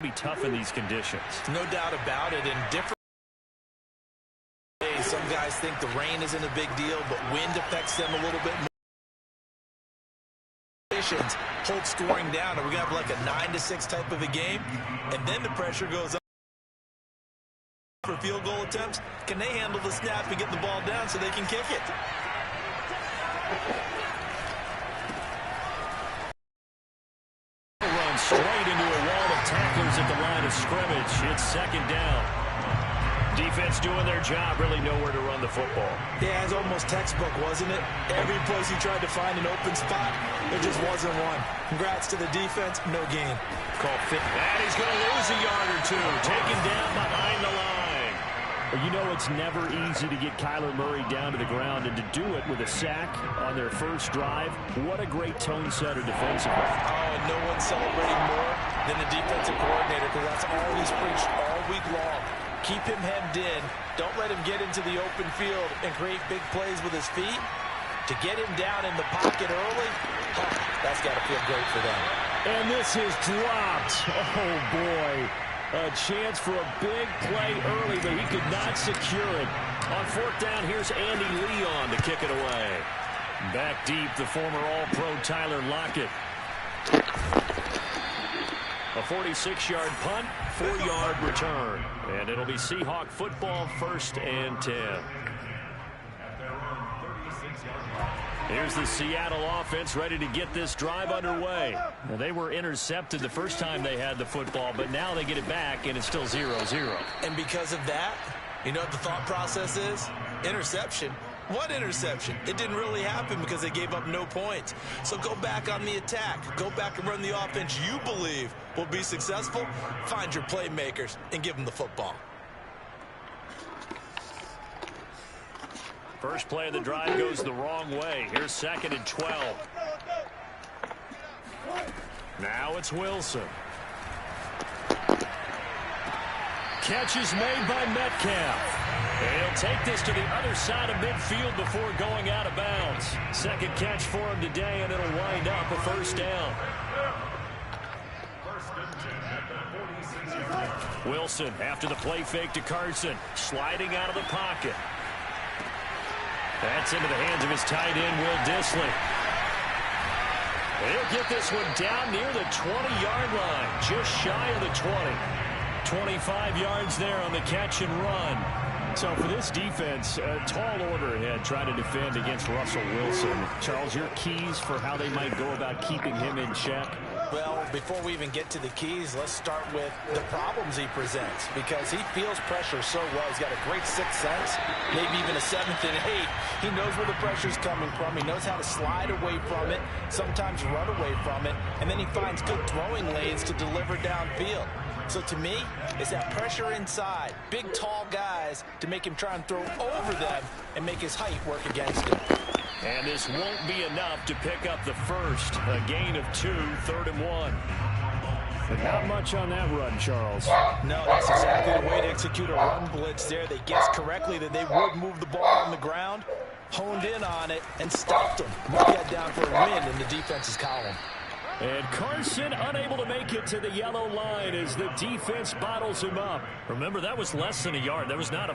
Be tough in these conditions. No doubt about it. In different ways, some guys think the rain isn't a big deal, but wind affects them a little bit more. Hold scoring down, and we're going to have like a 9-6 type of a game, and then the pressure goes up for field goal attempts. Can they handle the snap and get the ball down so they can kick it? Run straight into a wall of tacklers at the line of scrimmage. It's second down. Defense doing their job, really nowhere to run the football. Yeah, it's almost textbook, wasn't it? Every place he tried to find an open spot, there just wasn't one. Congrats to the defense, no gain. Call fit. And he's going to lose a yard or two. Taken down behind the line. Well, you know it's never easy to get Kyler Murray down to the ground, and to do it with a sack on their first drive, what a great tone setter defensively. Oh, and no one's celebrating more than the defensive coordinator, because that's all he's preached all week long. Keep him hemmed in. Don't let him get into the open field and create big plays with his feet. To get him down in the pocket early, that's got to feel great for them. And this is dropped. Oh, boy. A chance for a big play early, but he could not secure it. On fourth down, here's Andy Leon to kick it away. Back deep, the former All-Pro Tyler Lockett. A 46-yard punt, 4-yard return. And it'll be Seahawk football, 1st and 10. Here's the Seattle offense ready to get this drive underway. Now, they were intercepted the first time they had the football, but now they get it back, and it's still 0-0. And because of that, you know what the thought process is? Interception. What interception? It didn't really happen because they gave up no points. So go back on the attack. Go back and run the offense you believe will be successful. Find your playmakers and give them the football. First play of the drive goes the wrong way. Here's 2nd and 12. Now it's Wilson. Catch is made by Metcalf. He'll take this to the other side of midfield before going out of bounds. Second catch for him today, and it'll wind up a first down. Wilson after the play fake to Carson. Sliding out of the pocket. That's into the hands of his tight end, Will Dissly. He'll get this one down near the 20-yard line, just shy of the 20. 25 yards there on the catch and run. So for this defense, a tall order ahead trying to defend against Russell Wilson. Charles, your keys for how they might go about keeping him in check? Well, before we even get to the keys, let's start with the problems he presents, because he feels pressure so well. He's got a great sixth sense, maybe even a 7th and 8. He knows where the pressure's coming from. He knows how to slide away from it, sometimes run away from it, and then he finds good throwing lanes to deliver downfield. So to me, it's that pressure inside, big, tall guys to make him try and throw over them and make his height work against him. And this won't be enough to pick up the first. A gain of 2, 3rd and 1. But not much on that run, Charles. No, that's exactly the way to execute a run blitz there. They guessed correctly that they would move the ball on the ground, honed in on it, and stopped them. Mark that down for a win in the defense's column. And Carson unable to make it to the yellow line as the defense bottles him up. Remember, that was less than a yard. That was not a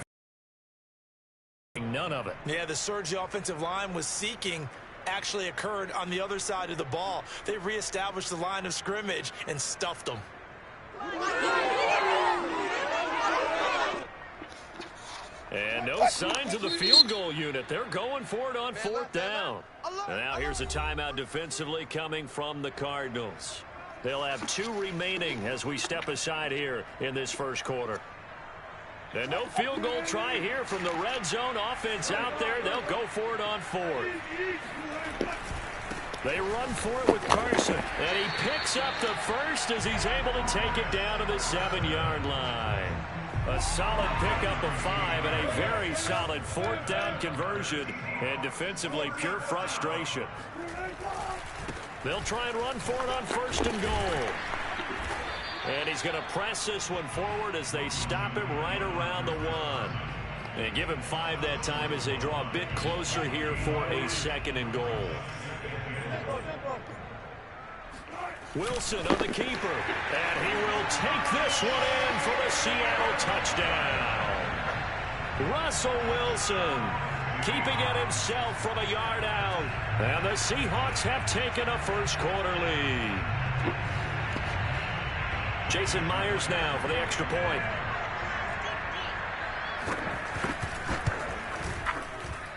none of it. Yeah, the surge the offensive line was seeking actually occurred on the other side of the ball. They reestablished the line of scrimmage and stuffed them. And no signs of the field goal unit. They're going for it on 4th down. And now here's a timeout defensively coming from the Cardinals. They'll have 2 remaining as we step aside here in this first quarter. And no field goal try here from the red zone. Offense out there. They'll go for it on 4th. They run for it with Carson. And he picks up the first as he's able to take it down to the 7-yard line. A solid pickup of 5 and a very solid 4th down conversion. And defensively, pure frustration. They'll try and run for it on 1st and goal. And he's going to press this one forward as they stop him right around the 1. And give him 5 that time as they draw a bit closer here for a 2nd and goal. Wilson on the keeper. And he will take this one in for the Seattle touchdown. Russell Wilson keeping it himself from a yard out. And the Seahawks have taken a first quarter lead. Jason Myers now for the extra point.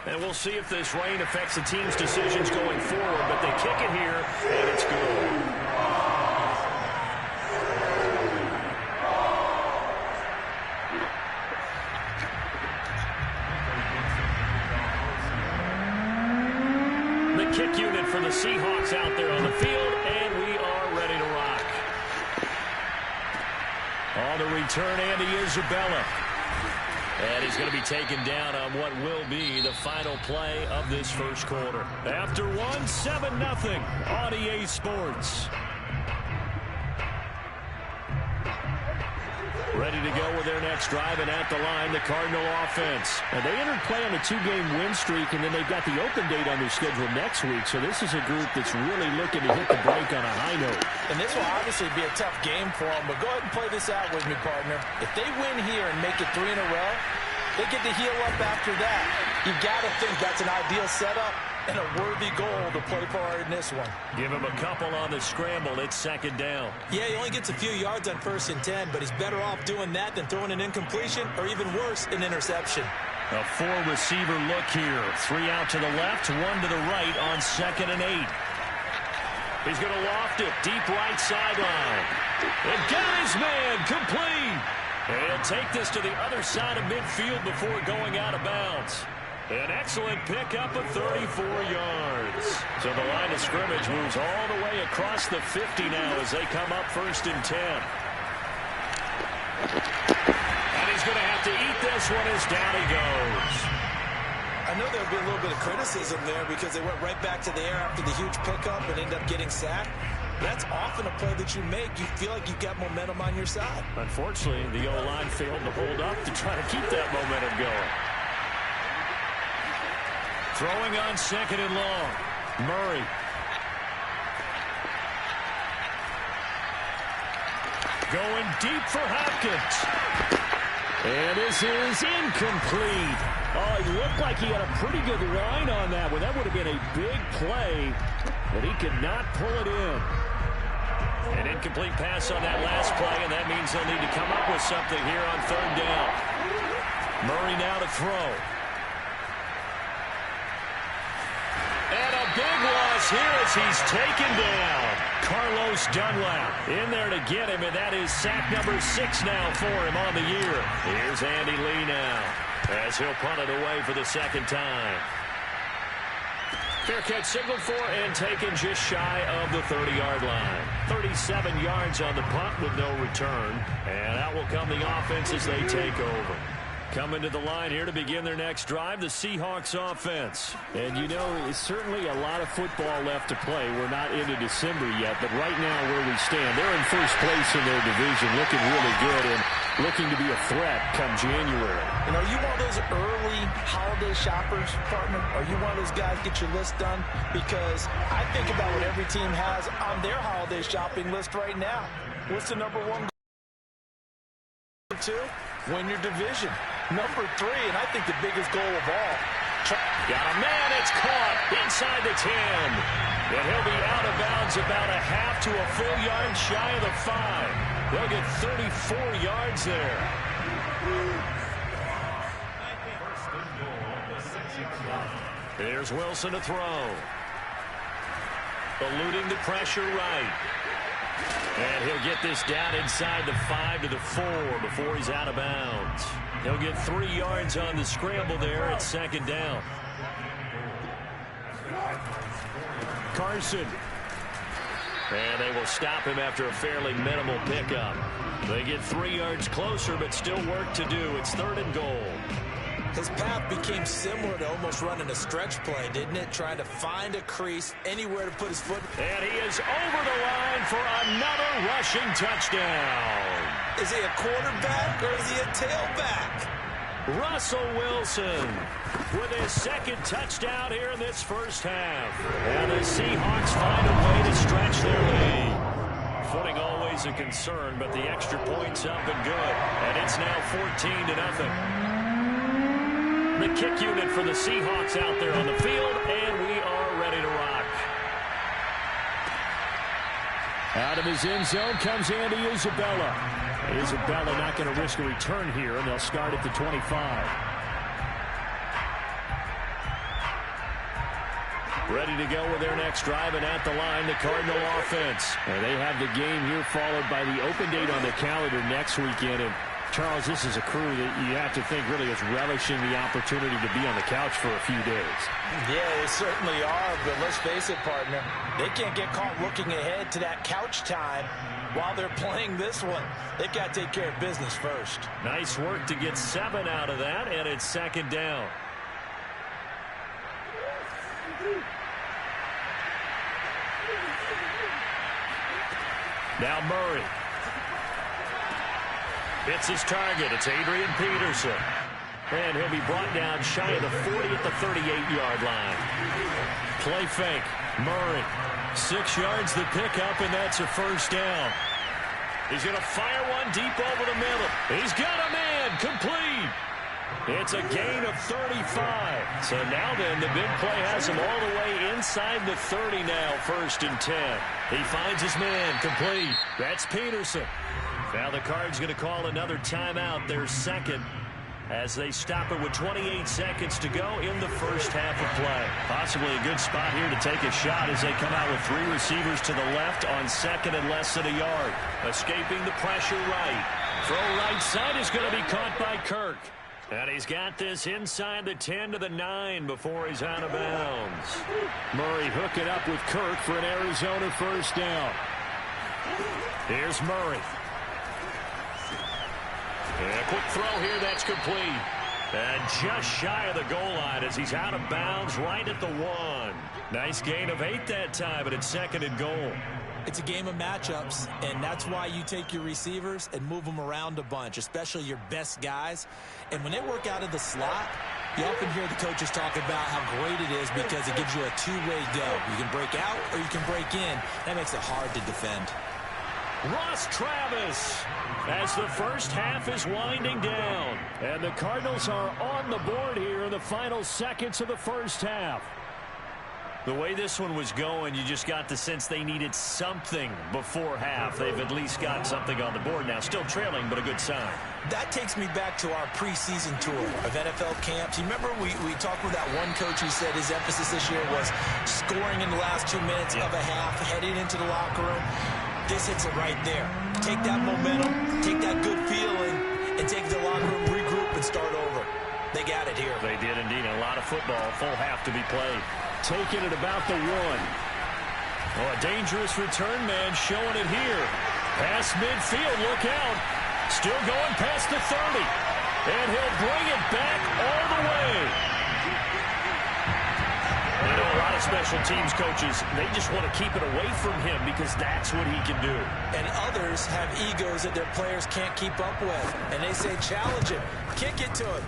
And we'll see if this rain affects the team's decisions going forward, but they kick it here, and it's good. The kick unit for the Seahawks out there on the field, and we are ready to rock. On the return, Andy Isabella. And he's going to be taken down on what will be the final play of this first quarter. After one, 7-0 on EA Sports. Ready to go with their next drive, and at the line, the Cardinal offense. And they entered play on a 2-game win streak, and then they've got the open date on their schedule next week. So this is a group that's really looking to hit the break on a high note. And this will obviously be a tough game for them, but go ahead and play this out with me, partner. If they win here and make it 3 in a row, they get to heal up after that. You've got to think that's an ideal setup and a worthy goal to play for in this one. Give him a couple on the scramble. It's second down. Yeah, he only gets a few yards on 1st and 10, but he's better off doing that than throwing an incompletion or even worse, an interception. A 4-receiver look here. 3 out to the left, 1 to the right on 2nd and 8. He's going to loft it deep right sideline. And got his man complete. And he'll take this to the other side of midfield before going out of bounds. An excellent pickup of 34 yards. So the line of scrimmage moves all the way across the 50 now as they come up 1st and 10. And he's going to have to eat this one as down he goes. I know there'll be a little bit of criticism there because they went right back to the air after the huge pickup and ended up getting sacked. That's often a play that you make. You feel like you've got momentum on your side. Unfortunately, the O-line failed to hold up to try to keep that momentum going. Throwing on 2nd and long. Murray. Going deep for Hopkins. And this is incomplete. Oh, he looked like he had a pretty good line on that one. That would have been a big play, but he could not pull it in. An incomplete pass on that last play, and that means they'll need to come up with something here on 3rd down. Murray now to throw. And a big loss here as he's taken down. Carlos Dunlap in there to get him, and that is sack number 6 now for him on the year. Here's Andy Lee now as he'll punt it away for the 2nd time. Fair catch signaled for and taken just shy of the 30-yard line. 37 yards on the punt with no return. And out will come the offense as they take over. Coming to the line here to begin their next drive, the Seahawks offense. And, you know, it's certainly a lot of football left to play. We're not into December yet, but right now where we stand, they're in first place in their division, looking really good and looking to be a threat come January. And are you one of those early holiday shoppers, partner? Are you one of those guys get your list done? Because I think about what every team has on their holiday shopping list right now. What's the number 1 goal? 2, win your division. Number 3, and I think the biggest goal of all. Got a man, it's caught inside the 10. And he'll be out of bounds about a half to a full yard shy of the 5. They'll get 34 yards there. Here's Wilson to throw. Eluding the pressure right. And he'll get this down inside the 5 to the 4 before he's out of bounds. He'll get 3 yards on the scramble there at 2nd down. Carson. And they will stop him after a fairly minimal pickup. They get 3 yards closer, but still work to do. It's 3rd and goal. His path became similar to almost running a stretch play, didn't it? Trying to find a crease, anywhere to put his foot. And he is over the line for another rushing touchdown. Is he a quarterback or is he a tailback? Russell Wilson with his 2nd touchdown here in this first half. And the Seahawks find a way to stretch their lead. Footing always a concern, but the extra point's up and good. And it's now 14-0. The kick unit for the Seahawks out there on the field, and we are ready to rock. Out of his end zone comes Andy Isabella. Isabella not going to risk a return here, and they'll start at the 25. Ready to go with their next drive, and at the line, the Cardinal offense. And they have the game here followed by the open date on the calendar next weekend. And Charles, this is a crew that you have to think really is relishing the opportunity to be on the couch for a few days. Yeah, they certainly are, but let's face it, partner. They can't get caught looking ahead to that couch time while they're playing this one. They've got to take care of business first. Nice work to get 7 out of that, and it's second down. Now Murray. It's his target. It's Adrian Peterson. And he'll be brought down shy of the 40 at the 38-yard line. Play fake. Murray. 6 yards the pickup, and that's a first down. He's going to fire one deep over the middle. He's got a man. Complete. It's a gain of 35. So now then, the big play has him all the way inside the 30 now, 1st and 10. He finds his man. Complete. That's Peterson. Now the Cards going to call another timeout, their second, as they stop it with 28 seconds to go in the first half of play. Possibly a good spot here to take a shot as they come out with 3 receivers to the left on second and less than a yard. Escaping the pressure right. Throw right side is going to be caught by Kirk. And he's got this inside the 10 to the 9 before he's out of bounds. Murray hooking up with Kirk for an Arizona first down. Here's Murray. And a quick throw here, that's complete. And just shy of the goal line as he's out of bounds right at the 1. Nice gain of 8 that time, but it's 2nd and goal. It's a game of matchups, and that's why you take your receivers and move them around a bunch, especially your best guys. And when they work out of the slot, you often hear the coaches talk about how great it is because it gives you a two-way go. You can break out or you can break in. That makes it hard to defend. Ross Travis as the first half is winding down. And the Cardinals are on the board here in the final seconds of the first half. The way this one was going, you just got the sense they needed something before half. They've at least got something on the board now. Still trailing, but a good sign. That takes me back to our preseason tour of NFL camps. You remember we talked with that one coach who said his emphasis this year was scoring in the last 2 minutes of a half, heading into the locker room. This hits it right there. Take that momentum, take that good feeling, and take the locker room, regroup, and start over. They got it here. They did indeed. A lot of football, full half to be played. Taking it about the 1. Oh, a dangerous return man showing it here. Past midfield, look out. Still going past the 30. And he'll bring it back all the way. You know, a lot of special teams coaches, they just want to keep it away from him because that's what he can do. And others have egos that their players can't keep up with. And they say, challenge him. Kick it to him.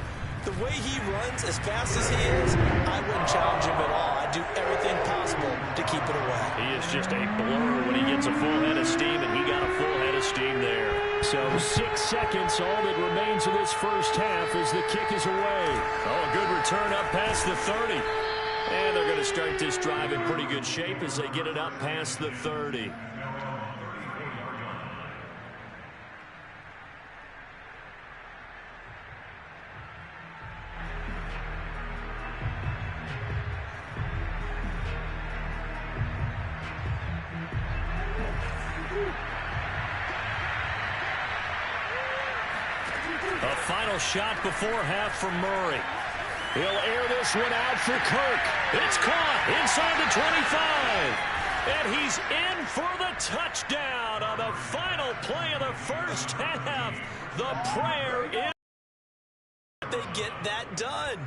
The way he runs, as fast as he is, I wouldn't challenge him at all. I'd do everything possible to keep it away. He is just a blur when he gets a full head of steam, and he got a full head of steam there. So 6 seconds, all that remains of this first half as the kick is away. Oh, a good return up past the 30. And they're going to start this drive in pretty good shape as they get it up past the 30. A final shot before half from Murray. He'll air this one out for Kirk. It's caught inside the 25. And he's in for the touchdown on the final play of the first half. The prayer is they get that done.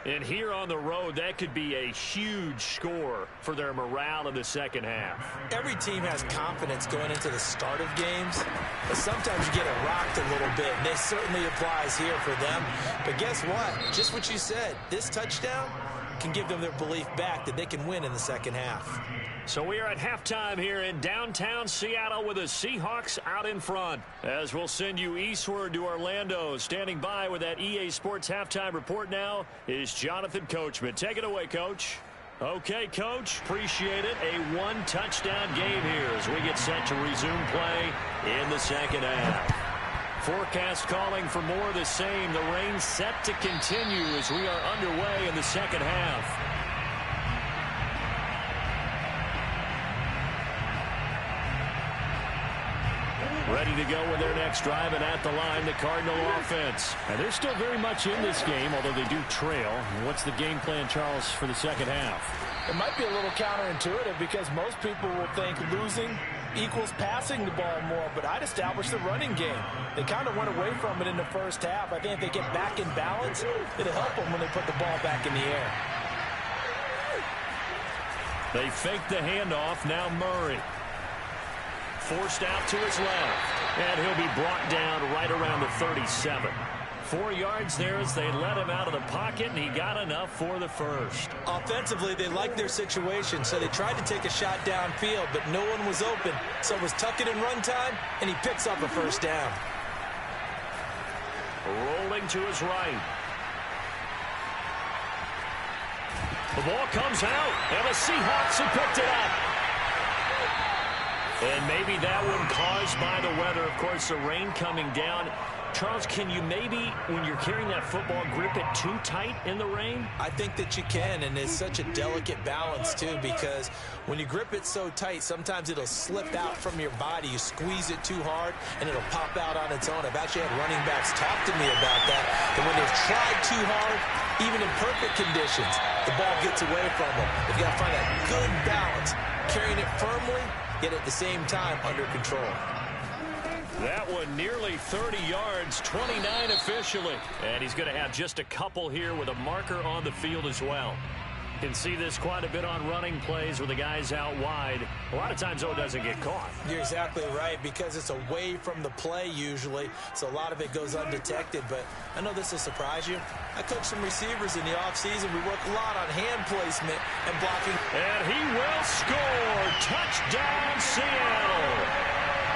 And here on the road, that could be a huge score for their morale in the second half. Every team has confidence going into the start of games, but sometimes you get it rocked a little bit, and this certainly applies here for them. But guess what? Just what you said. This touchdown, can give them their belief back that they can win in the second half. So we are at halftime here in downtown Seattle with the Seahawks out in front. As we'll send you eastward to Orlando. Standing by with that EA Sports halftime report now is Jonathan Coachman. Take it away, Coach. Okay, Coach. Appreciate it. A one-touchdown game here as we get set to resume play in the second half. Forecast calling for more of the same. The rain set to continue as we are underway in the second half. Ready to go with their next drive, and at the line, the Cardinal offense. And they're still very much in this game, although they do trail. What's the game plan, Charles, for the second half? It might be a little counterintuitive because most people will think losing equals passing the ball more, but I'd establish the running game. They kind of went away from it in the first half. I think if they get back in balance, it'll help them when they put the ball back in the air. They fake the handoff. Now Murray. Forced out to his left. And he'll be brought down right around the 37. 4 yards there as they let him out of the pocket, and he got enough for the first. Offensively, they liked their situation, so they tried to take a shot downfield, but no one was open. So it was tuck it in run time, and he picks up a first down. Rolling to his right. The ball comes out, and the Seahawks have picked it up. And maybe that one caused by the weather. Of course, the rain coming down. Charles, can you maybe, when you're carrying that football, grip it too tight in the rain? I think that you can, and it's such a delicate balance, too, because when you grip it so tight, sometimes it'll slip out from your body. You squeeze it too hard, and it'll pop out on its own. I've actually had running backs talk to me about that, that when they've tried too hard, even in perfect conditions, the ball gets away from them. They've got to find that good balance, carrying it firmly, yet at the same time under control. That one nearly 30 yards, 29 officially. And he's going to have just a couple here with a marker on the field as well. You can see this quite a bit on running plays with the guys out wide. A lot of times, though, it doesn't get caught. You're exactly right, because it's away from the play usually, so a lot of it goes undetected. But I know this will surprise you. I coach some receivers in the offseason. We work a lot on hand placement and blocking. And he will score. Touchdown, Seattle.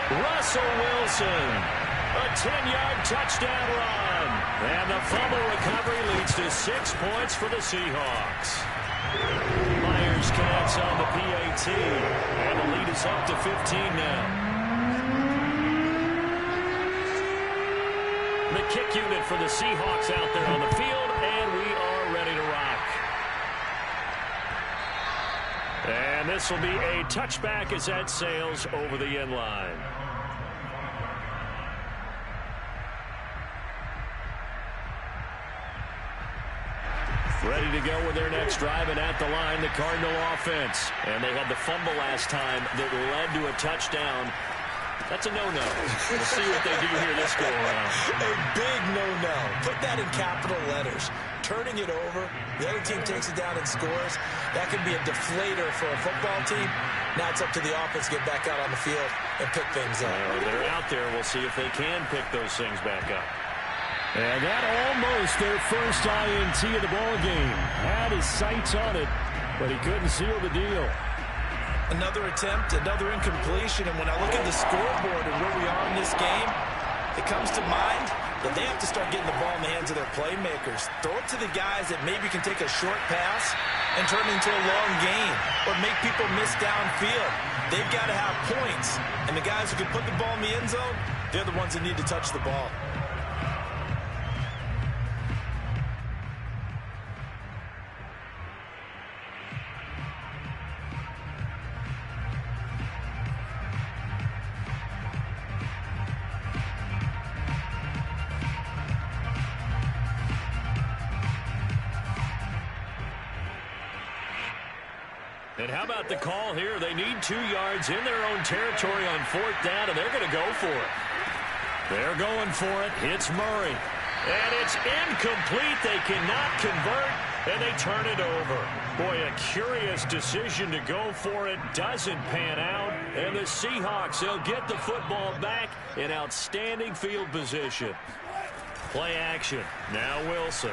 Russell Wilson, a 10-yard touchdown run. And the fumble recovery leads to 6 points for the Seahawks. Myers connects on the PAT, and the lead is up to 15 now. The kick unit for the Seahawks out there on the field, and we are ready to rock. And this will be a touchback as that sails over the end line. Ready to go with their next drive, and at the line, the Cardinal offense. And they had the fumble last time that led to a touchdown. That's a no-no. We'll see what they do here this go-around. A big no-no. Put that in capital letters. Turning it over, the other team takes it down and scores. That can be a deflator for a football team. Now it's up to the offense to get back out on the field and pick things up. They're out there. We'll see if they can pick those things back up. And that almost their first INT of the ball game. Had his sights on it, but he couldn't seal the deal. Another attempt, another incompletion, and when I look at the scoreboard and where we are in this game, it comes to mind that they have to start getting the ball in the hands of their playmakers. Throw it to the guys that maybe can take a short pass and turn it into a long gain or make people miss downfield. They've got to have points, and the guys who can put the ball in the end zone, they're the ones that need to touch the ball. And how about the call here? They need 2 yards in their own territory on 4th down, and they're going to go for it. They're going for it. It's Murray. And it's incomplete. They cannot convert, and they turn it over. Boy, a curious decision to go for it. Doesn't pan out. And the Seahawks, they'll get the football back in outstanding field position. Play action. Now Wilson.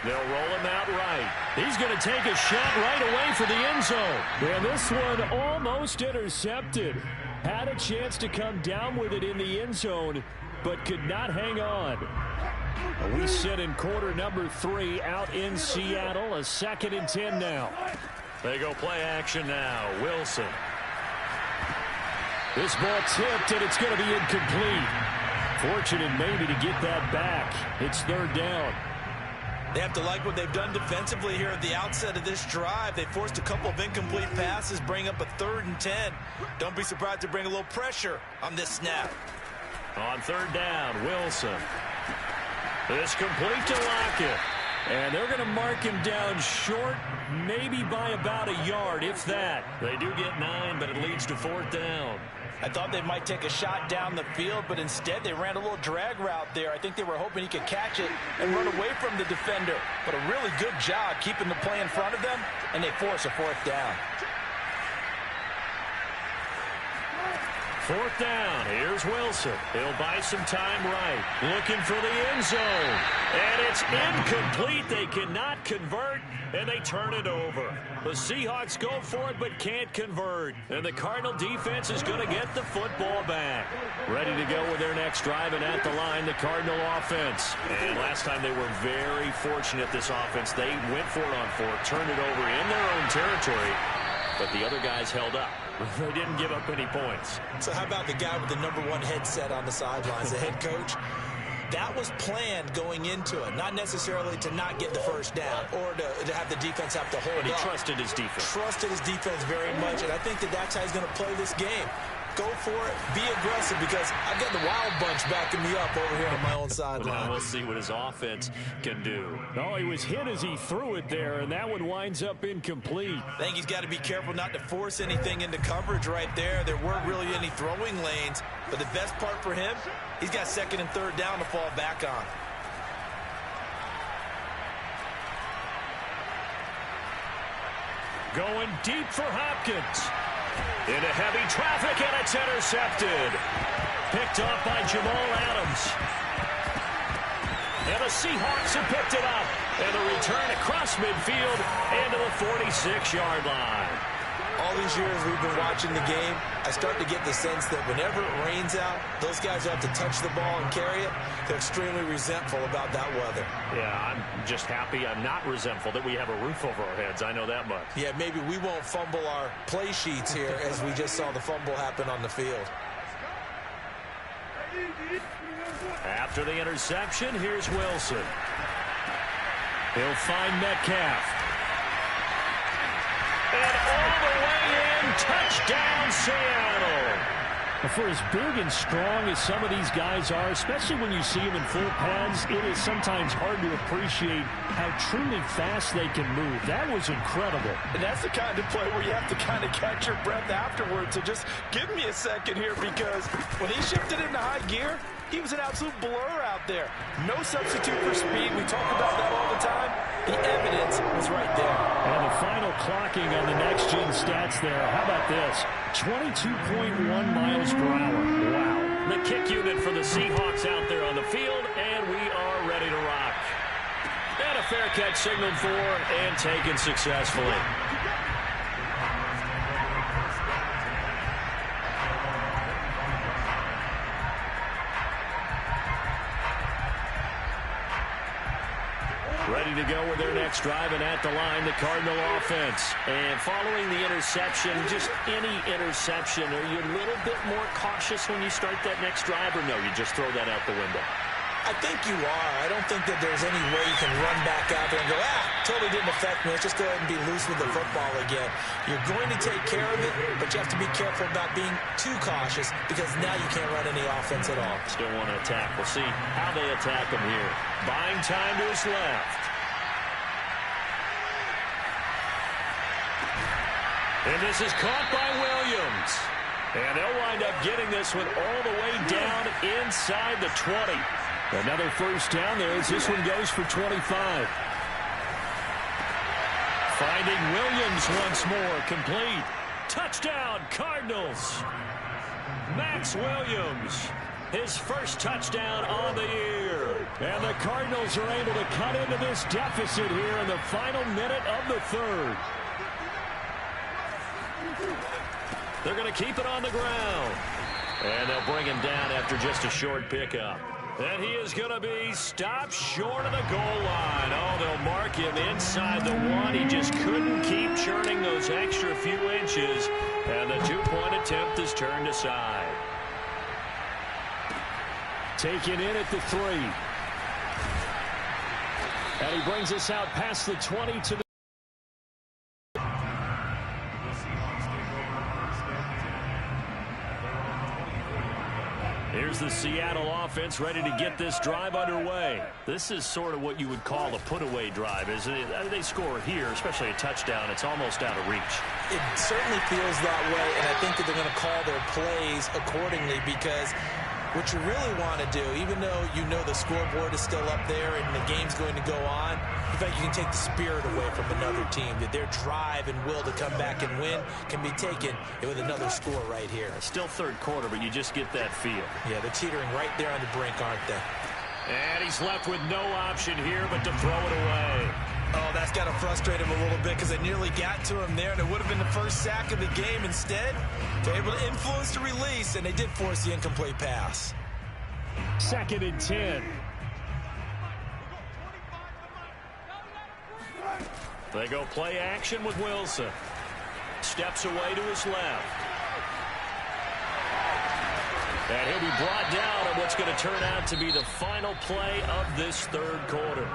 They'll roll him out right. He's going to take a shot right away for the end zone. And this one almost intercepted. Had a chance to come down with it in the end zone, but could not hang on. We sit in quarter number 3 out in Seattle. A 2nd and 10 now. They go play action now. Wilson. This ball tipped, and it's going to be incomplete. Fortunate maybe to get that back. It's 3rd down. They have to like what they've done defensively here at the outset of this drive. They forced a couple of incomplete passes, bring up a 3rd and 10. Don't be surprised to bring a little pressure on this snap. On 3rd down, Wilson. This complete to Lockett. And they're going to mark him down short, maybe by about a yard, if that. They do get 9, but it leads to 4th down. I thought they might take a shot down the field, but instead they ran a little drag route there. I think they were hoping he could catch it and run away from the defender. But a really good job keeping the play in front of them, and they force a 4th down. 4th down. Here's Wilson. He'll buy some time right. Looking for the end zone. And it's incomplete. They cannot convert, and they turn it over. The Seahawks go for it, but can't convert. And the Cardinal defense is going to get the football back. Ready to go with their next drive, and at the line, the Cardinal offense. And last time they were very fortunate, this offense. They went for it on 4th, turned it over in their own territory, but the other guys held up. They didn't give up any points. So how about the guy with the #1 headset on the sidelines, the head coach? That was planned going into it, not necessarily to not get the first down or to have the defense have to hold up. But he trusted his defense. Trusted his defense very much, and I think that's how he's going to play this game. Go for it. Be aggressive, because I've got the wild bunch backing me up over here on my own sideline. Now we'll see what his offense can do. Oh, he was hit as he threw it there, and that one winds up incomplete. I think he's got to be careful not to force anything into coverage right there. There weren't really any throwing lanes, but the best part for him, he's got 2nd and 3rd down to fall back on. Going deep for Hopkins. Into heavy traffic, and it's intercepted. Picked off by Jamal Adams. And the Seahawks have picked it up. And the return across midfield into the 46-yard line. All these years we've been watching the game, I start to get the sense that whenever it rains out, those guys who have to touch the ball and carry it, they're extremely resentful about that weather. Yeah, I'm just happy I'm not resentful that we have a roof over our heads. I know that much. Yeah, maybe we won't fumble our play sheets here as we just saw the fumble happen on the field. After the interception, here's Wilson. He'll find Metcalf. And all the way in, touchdown Seattle. For as big and strong as some of these guys are, especially when you see them in full pads, it is sometimes hard to appreciate how truly fast they can move. That was incredible. And that's the kind of play where you have to kind of catch your breath afterwards. So just give me a second here, because when he shifted into high gear, he was an absolute blur out there. No substitute for speed. We talk about that all the time. The evidence was right there. And the final clocking on the next-gen stats there. How about this? 22.1 miles per hour. Wow. The kick unit for the Seahawks out there on the field, and we are ready to rock. And a fair catch signaled for and taken successfully. Ready to go with their next drive, and at the line, the Cardinal offense. And following the interception, just any interception, are you a little bit more cautious when you start that next drive, or no, you just throw that out the window? I think you are. I don't think that there's any way you can run back out there and go, totally didn't affect me. Let's just go ahead and be loose with the football again. You're going to take care of it, but you have to be careful about being too cautious, because now you can't run any offense at all. Still want to attack. We'll see how they attack him here. Buying time to his left. And this is caught by Williams. And they'll wind up getting this one all the way down inside the 20. Another first down there as this one goes for 25. Finding Williams once more, complete. Touchdown, Cardinals. Max Williams, his first touchdown on the year. And the Cardinals are able to cut into this deficit here in the final minute of the third. They're going to keep it on the ground. And they'll bring him down after just a short pickup. And he is going to be stopped short of the goal line. Oh, they'll mark him inside the one. He just couldn't keep churning those extra few inches. And the two-point attempt is turned aside. Taken in at the 3. And he brings us out past the 20 to the... Here's the Seattle offense ready to get this drive underway. This is sort of what you would call a put-away drive, isn't it? They score here, especially a touchdown. It's almost out of reach. It certainly feels that way, and I think that they're going to call their plays accordingly because what you really want to do, even though you know the scoreboard is still up there and the game's going to go on, in fact, you can take the spirit away from another team. That their drive and will to come back and win can be taken with another score right here. It's still third quarter, but you just get that feel. Yeah, they're teetering right there on the brink, aren't they? And he's left with no option here but to throw it away. Oh, that's got to frustrate him a little bit because they nearly got to him there, and it would have been the first sack of the game. Instead, they're able to influence the release, and they did force the incomplete pass. 2nd and 10. They go play action with Wilson. Steps away to his left. And he'll be brought down on what's going to turn out to be the final play of this third quarter.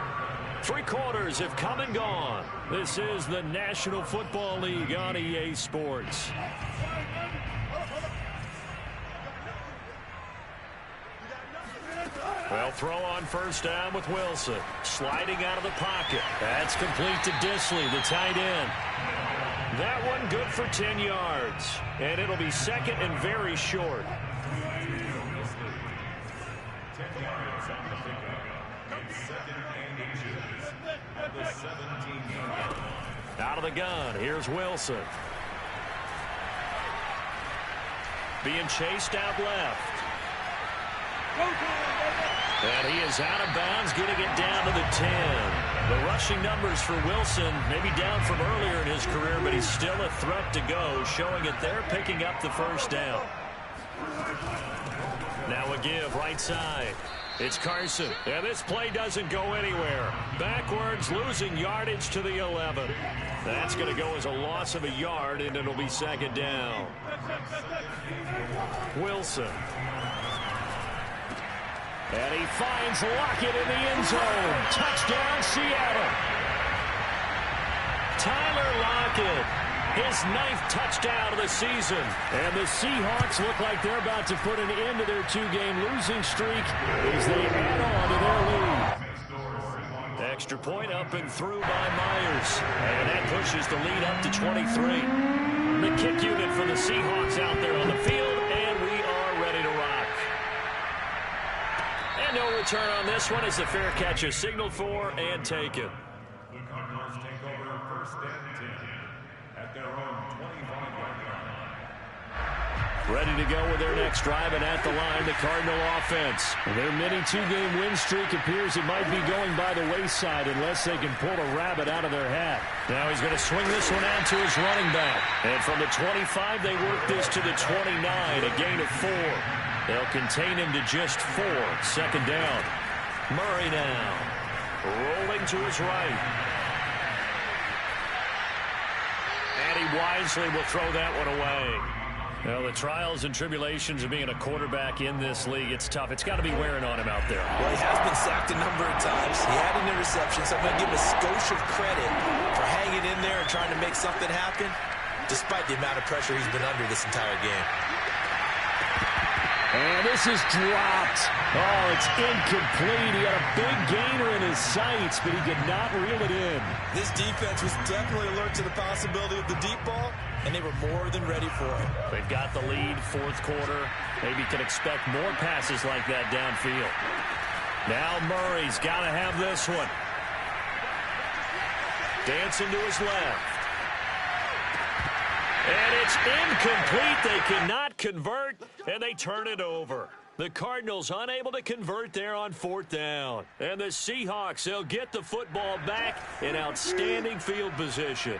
3 quarters have come and gone. This is the National Football League on EA Sports. Well, throw on first down with Wilson. Sliding out of the pocket. That's complete to Disley, the tight end. That one good for 10 yards. And it'll be second and very short. Out of the gun, here's Wilson. Being chased out left. And he is out of bounds, getting it down to the 10. The rushing numbers for Wilson maybe down from earlier in his career, but he's still a threat to go, showing it there, picking up the first down. Now a give right side. It's Carson, and this play doesn't go anywhere. Backwards, losing yardage to the 11. That's going to go as a loss of a yard, and it'll be second down. Wilson. And he finds Lockett in the end zone. Touchdown, Seattle. Tyler Lockett, his 9th touchdown of the season. And the Seahawks look like they're about to put an end to their 2-game losing streak as they add on to their lead. Extra point up and through by Myers. And that pushes the lead up to 23. The kick unit for the Seahawks out there on the field, and we are ready to rock. And no return on this one as the fair catch is signaled for and taken. The Cardinals take over first and 10 at their own 25-yard line. Ready to go with their next drive, and at the line, the Cardinal offense. Their mini 2-game win streak appears it might be going by the wayside unless they can pull a rabbit out of their hat. Now he's going to swing this one out to his running back. And from the 25, they work this to the 29, a gain of 4. They'll contain him to just 4. Second down. Murray now. Rolling to his right. And he wisely will throw that one away. Well, the trials and tribulations of being a quarterback in this league, it's tough. It's got to be wearing on him out there. Well, he has been sacked a number of times. He had an interception, so I'm going to give him a skosh of credit for hanging in there and trying to make something happen, despite the amount of pressure he's been under this entire game. And this is dropped. Oh, it's incomplete. He had a big gainer in his sights, but he could not reel it in. This defense was definitely alert to the possibility of the deep ball, and they were more than ready for it. They've got the lead, fourth quarter. Maybe can expect more passes like that downfield. Now Murray's got to have this one. Dancing to his left. And it's incomplete. They cannot convert, and they turn it over. The Cardinals unable to convert there on 4th down. And the Seahawks, they'll get the football back in outstanding field position.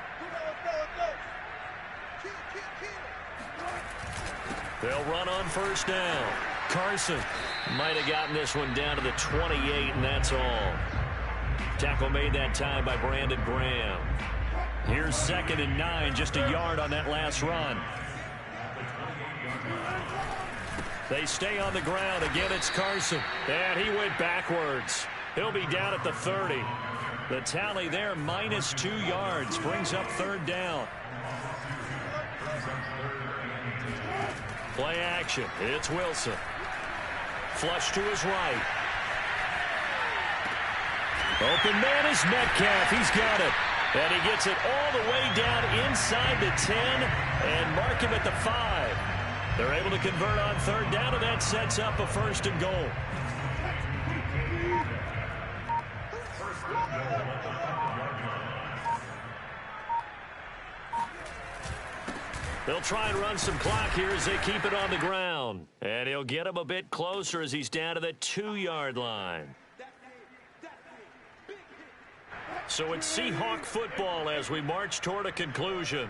They'll run on 1st down. Carson might have gotten this one down to the 28, and that's all. Tackle made that time by Brandon Graham. Here's 2nd and 9, just a yard on that last run. They stay on the ground. Again, it's Carson. And he went backwards. He'll be down at the 30. The tally there, minus 2 yards, brings up 3rd down. Play action. It's Wilson. Flush to his right. Open man is Metcalf. He's got it. And he gets it all the way down inside the 10 and mark him at the 5. They're able to convert on 3rd down, and that sets up a 1st and goal. They'll try and run some clock here as they keep it on the ground. And he'll get him a bit closer as he's down to the 2-yard line. So it's Seahawk football as we march toward a conclusion.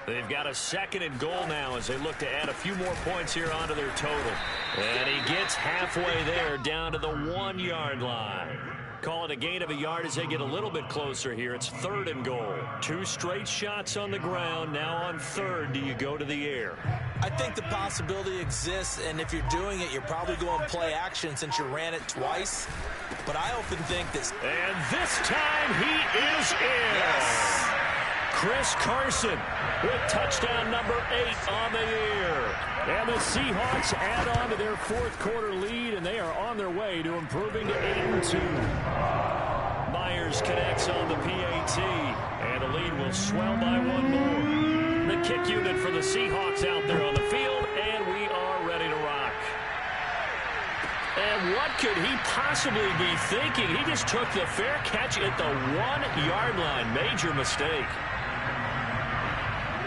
They've got a 2nd and goal now as they look to add a few more points here onto their total. And he gets halfway there down to the 1-yard line. Call it a gain of a yard as they get a little bit closer here. It's 3rd and goal. 2 straight shots on the ground. Now on 3rd, do you go to the air? I think the possibility exists, and if you're doing it, you're probably going play action since you ran it twice. But I often think this. And this time he is in. Yes. Chris Carson with touchdown number 8 on the year. And the Seahawks add on to their 4th quarter lead, and they are on their way to improving to 8-2. Myers connects on the PAT, and the lead will swell by 1 more. The kick unit for the Seahawks out there on the field, and we are ready to rock. And what could he possibly be thinking? He just took the fair catch at the 1-yard line. Major mistake.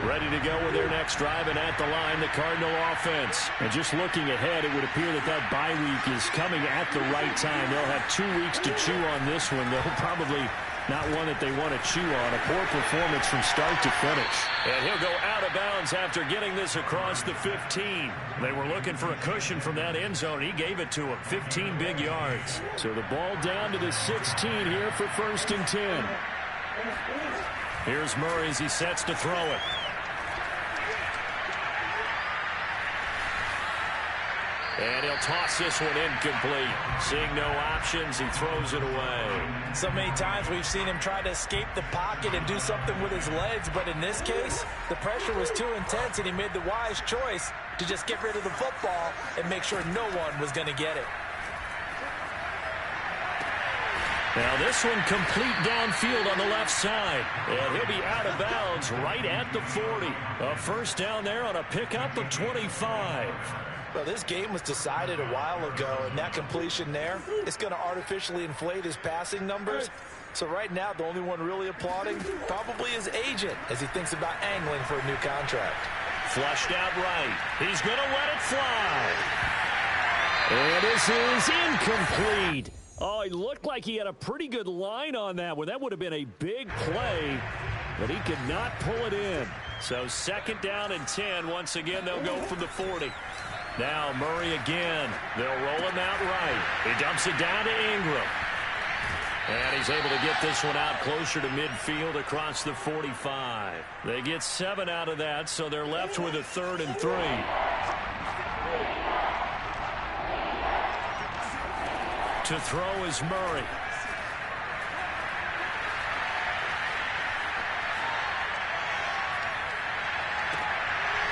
Ready to go with their next drive, and at the line, the Cardinal offense. And just looking ahead, it would appear that that bye week is coming at the right time. They'll have 2 weeks to chew on this one. They'll probably not one that they want to chew on. A poor performance from start to finish. And he'll go out of bounds after getting this across the 15. They were looking for a cushion from that end zone. He gave it to him. 15 big yards. So the ball down to the 16 here for 1st and 10. Here's Murray as he sets to throw it. And he'll toss this one incomplete. Seeing no options, he throws it away. So many times we've seen him try to escape the pocket and do something with his legs, but in this case, the pressure was too intense, and he made the wise choice to just get rid of the football and make sure no one was going to get it. Now this one complete downfield on the left side. And he'll be out of bounds right at the 40. A 1st down there on a pickup of 25. Well, this game was decided a while ago, and that completion there is going to artificially inflate his passing numbers. So right now, the only one really applauding probably his agent as he thinks about angling for a new contract. Flushed out right. He's going to let it fly. And this is incomplete. Oh, it looked like he had a pretty good line on that one. That would have been a big play, but he could not pull it in. So 2nd down and 10. Once again, they'll go from the 40. Now Murray again. They'll roll him out right. He dumps it down to Ingram. And he's able to get this one out closer to midfield across the 45. They get 7 out of that, so they're left with a 3rd and 3. To throw is Murray.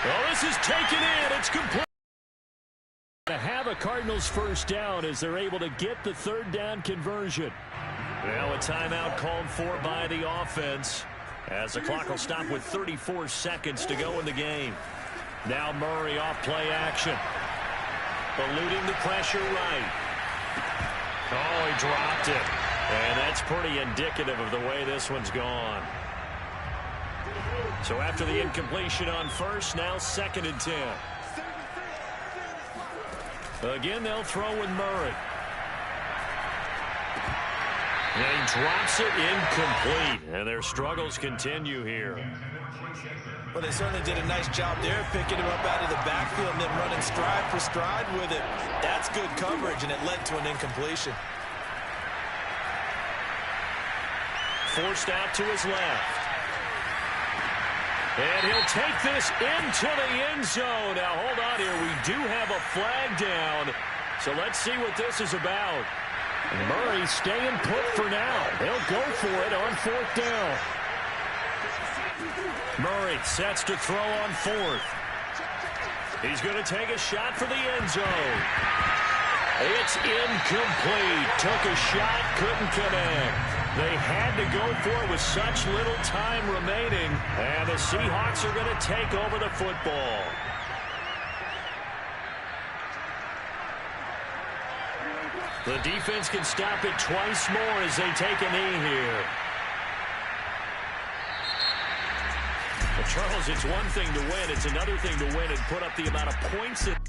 Oh, this is taken in. It's complete. To have a Cardinals 1st down as they're able to get the 3rd down conversion. Now a timeout called for by the offense as the clock will stop with 34 seconds to go in the game. Now Murray off play action. Eluding the pressure right. Oh, he dropped it. And that's pretty indicative of the way this one's gone. So after the incompletion on 1st, now 2nd and 10. Again, they'll throw with Murray. And he drops it incomplete. And their struggles continue here. Well, they certainly did a nice job there, picking him up out of the backfield and then running stride for stride with it. That's good coverage, and it led to an incompletion. Forced out to his left. And he'll take this into the end zone. Now, hold on here. We do have a flag down. So let's see what this is about. Murray staying put for now. He'll go for it on 4th down. Murray sets to throw on 4th. He's going to take a shot for the end zone. It's incomplete. Took a shot, couldn't connect. They had to go for it with such little time remaining. And the Seahawks are going to take over the football. The defense can stop it twice more as they take a knee here. Well, Charles, it's one thing to win. It's another thing to win and put up the amount of points that